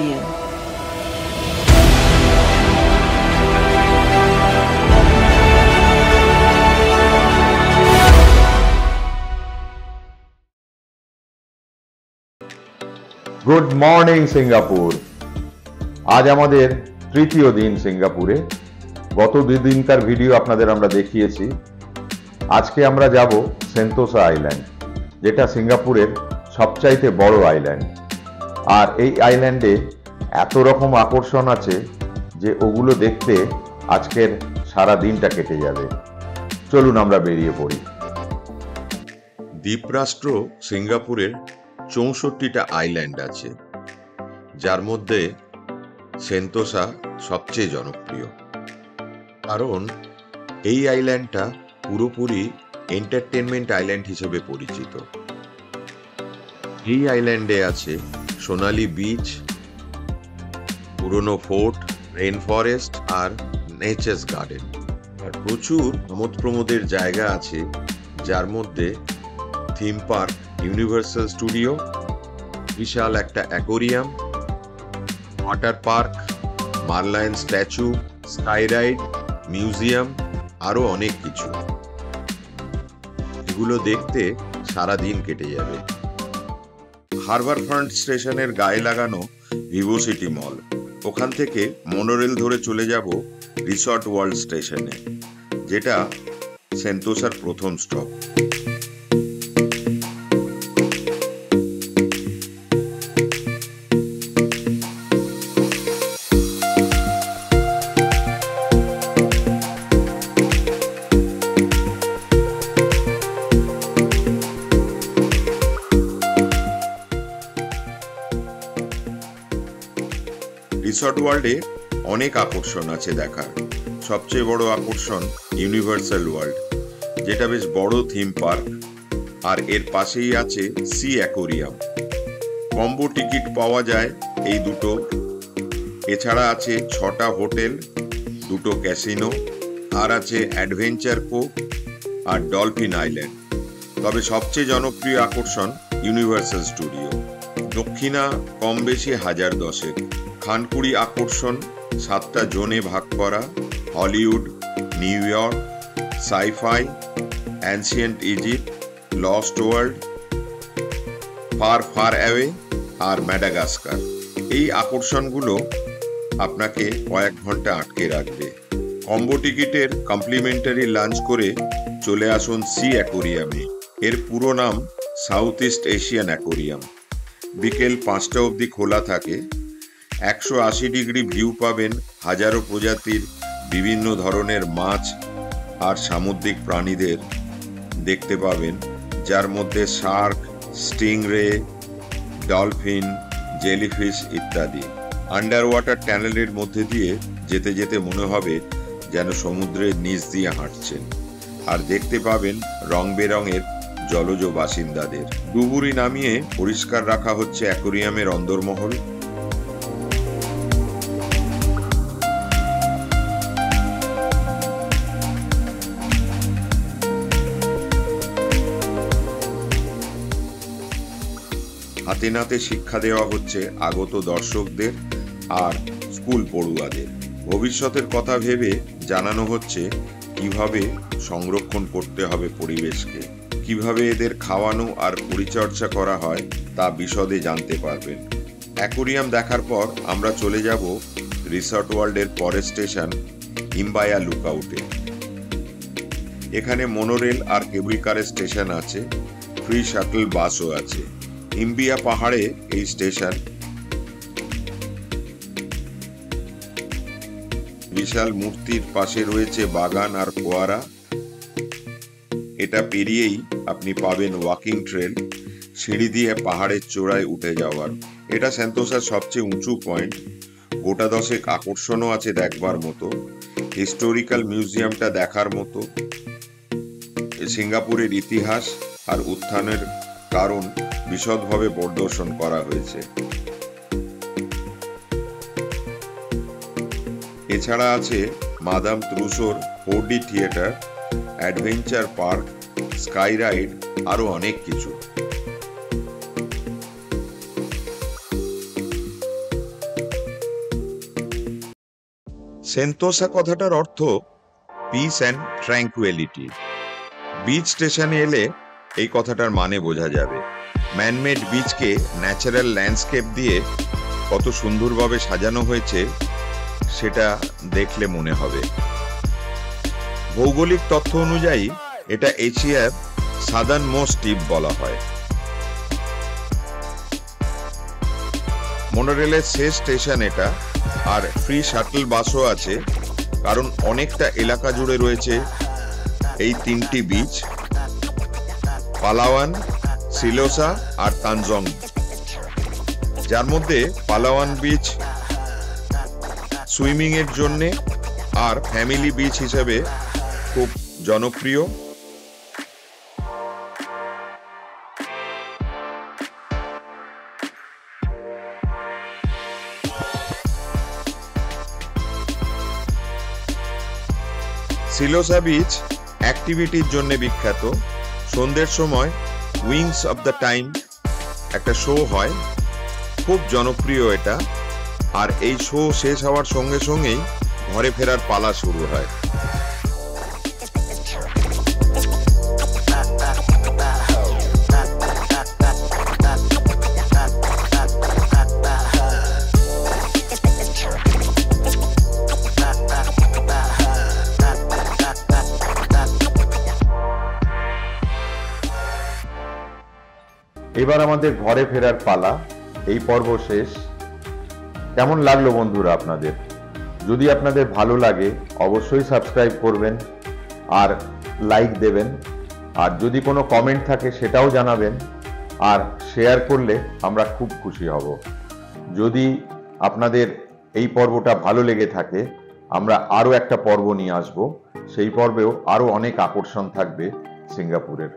দিয়ে। Good morning Singapore. আজ আমাদের তৃতীয় দিন সিঙ্গাপুরে। গত দুদিনকার ভিডিও আপনাদের আমরা দেখিয়েছি। আজকে আমরা যাব সেন্তোসা আইল্যান্ড, যেটা সিঙ্গাপুরের সবচাইতে বড় আইল্যান্ড। আর এই আইল্যান্ডে এত রকম আকর্ষণ আছে যে ওগুলো দেখতে আজকের সারা দিনটা কেটে যাবে। চলুন আমরা বেরিয়ে পড়ি। দ্বীপরাষ্ট্র সিঙ্গাপুরের ৬৪টা আইল্যান্ড আছে, যার মধ্যে সেন্তোসা সবচেয়ে জনপ্রিয়। কারণ এই আইল্যান্ডটা পুরোপুরি এন্টারটেনমেন্ট আইল্যান্ড হিসেবে পরিচিত। এই আইল্যান্ডে আছে সোনালী বিচ, পুরনো ফোর্ট, রেন ফরেস্ট আর নেচার্স গার্ডেন। আর প্রচুর আমোদ প্রমোদের জায়গা আছে, যার মধ্যে থিম পার্ক, ইউনিভার্সাল স্টুডিও, বিশাল একটা aquarium, water park, Merlion statue, sky ride, museum, আরো অনেক কিছু। এগুলো দেখতে সারা দিন কেটে যাবে। হারবার ফ্রন্ট স্টেশনের গায়ে লাগানো ভিভোসিটি মল, ওখান থেকে মনোরেল ধরে চলে যাব রিসর্ট ওয়ার্ল্ড স্টেশনে, যেটা সেন্তোসার প্রথম স্টপ। রিসর্ট ওয়ার্ল্ডে অনেক আকর্ষণ আছে দেখার। সবচেয়ে বড় আকর্ষণ ইউনিভার্সাল ওয়ার্ল্ড, যেটা বেশ বড় থিম পার্ক, আর এর পাশেই আছে সি অ্যাকোরিয়াম। কম্বো টিকিট পাওয়া যায় এই দুটো। এছাড়া আছে 6টা হোটেল, 2টো ক্যাসিনো, আর আছে অ্যাডভেঞ্চার কোভ আর ডলফিন আইল্যান্ড। তবে সবচেয়ে জনপ্রিয় আকর্ষণ ইউনিভার্সাল স্টুডিও। দক্ষিণা কম বেশি 1010। খানকুড়ি আকর্ষণ 7টা জোনে ভাগ করা: Hollywood, New York, sci-fi, ancient Egypt, lost world, far far away আর ম্যাডাগাস্কার। এই আকর্ষণগুলো আপনাকে কয়েক ঘন্টা আটকে রাখবে। কম্বো টিকিটের কমপ্লিমেন্টারি লাঞ্চ করে চলে আসুন সি অ্যাকোরিয়ামে। এর পুরো নাম সাউথ ইস্ট এশিয়ান অ্যাকোরিয়াম। বিকেল 5টা অবধি খোলা থাকে। 180 ডিগ্রি ভিউ পাবেন, হাজারো প্রজাতির বিভিন্ন ধরনের মাছ আর সামুদ্রিক প্রাণীদের দেখতে পাবেন, যার মধ্যে শার্ক, স্টিংরে, ডলফিন, জেলিফিশ ইত্যাদি। আন্ডার ওয়াটার ট্যানেলের মধ্যে দিয়ে যেতে যেতে মনে হবে যেন সমুদ্রের নিচ দিয়ে হাঁটছেন। আর দেখতে পাবেন রং বেরঙের জলজ বাসিন্দাদের। ডুবুরি নামিয়ে পরিষ্কার রাখা হচ্ছে অ্যাকোরিয়ামের অন্দরমহল। হাতে নাতে শিক্ষা দেওয়া হচ্ছে আগত দর্শকদের আর স্কুল পড়ুয়াদের। ভবিষ্যতের কথা ভেবে জানানো হচ্ছে কিভাবে সংরক্ষণ করতে হবে পরিবেশকে, কিভাবে এদের খাওয়ানো আর পরিচর্যা করা হয় তা বিশদে জানতে পারবেন। অ্যাকোরিয়াম দেখার পর আমরা চলে যাব রিসর্ট ওয়ার্ল্ডের পরের স্টেশন ইম্বায়া লুকআউটে। এখানে মনোরেল আর কেবল কারের স্টেশন আছে, ফ্রি শাটল বাসও আছে। ইম্বিয়া পাহাড়ে এই স্টেশন। বিশাল মূর্তির পাশে রয়েছে বাগান আর ফোয়ারা। এটা পেরিয়েই আপনি পাবেন ওয়াকিং ট্রেল, সিঁড়ি দিয়ে পাহাড়ের চূড়ায় উঠে যাওয়ার। এটা সেন্তোসার সবচেয়ে উঁচু পয়েন্ট। গোটা 10 আকর্ষণও আছে দেখবার মতো। হিস্টোরিক্যাল মিউজিয়ামটা দেখার মতো। সিঙ্গাপুরের ইতিহাস আর উত্থানের কারণ বিশদভাবে প্রদর্শন করা হয়েছে। এছাড়া আছে মাদাম ত্রুসোর 4D theatre, adventure park, sky ride, আরো অনেক কিছু। সেন্তোসা কথাটার অর্থ পিস অ্যান্ড ট্র্যাঙ্কুয়ালিটি। বিচ স্টেশনে এলে এই কথাটার মানে বোঝা যাবে। ম্যানমেড বিচকে ন্যাচারাল ল্যান্ডস্কেপ দিয়ে কত সুন্দরভাবে সাজানো হয়েছে সেটা দেখলে মনে হবে। ভৌগোলিক তথ্য অনুযায়ী এটা এশিয়ার সাদার্ন মোস্ট দ্বীপ বলা হয়। মনোরেলের শেষ স্টেশন এটা, আর ফ্রি শাটল বাসও আছে, কারণ অনেকটা এলাকা জুড়ে রয়েছে এই তিনটি বিচ, পালাওয়ান, সিলোসা আর তানজং, যার মধ্যে পালাওয়ান বিচ সুইমিং এর জন্য আর ফ্যামিলি বিচ হিসেবে খুব জনপ্রিয়। সিলোসা বিচ অ্যাক্টিভিটির জন্য বিখ্যাত। সন্ধ্যের সময় উইংস অফ দ্য টাইম একটা শো হয়, খুব জনপ্রিয় এটা। আর এই শো শেষ হওয়ার সঙ্গে সঙ্গেই ঘরে ফেরার পালা শুরু হয়। এবার আমাদের ঘরে ফেরার পালা। এই পর্ব শেষ। কেমন লাগলো বন্ধুরা আপনাদের? যদি আপনাদের ভালো লাগে অবশ্যই সাবস্ক্রাইব করবেন আর লাইক দেবেন, আর যদি কোনো কমেন্ট থাকে সেটাও জানাবেন, আর শেয়ার করলে আমরা খুব খুশি হব। যদি আপনাদের এই পর্বটা ভালো লেগে থাকে আমরা আরও একটা পর্ব নিয়ে আসব, সেই পর্বেও আরও অনেক আকর্ষণ থাকবে সিঙ্গাপুরের।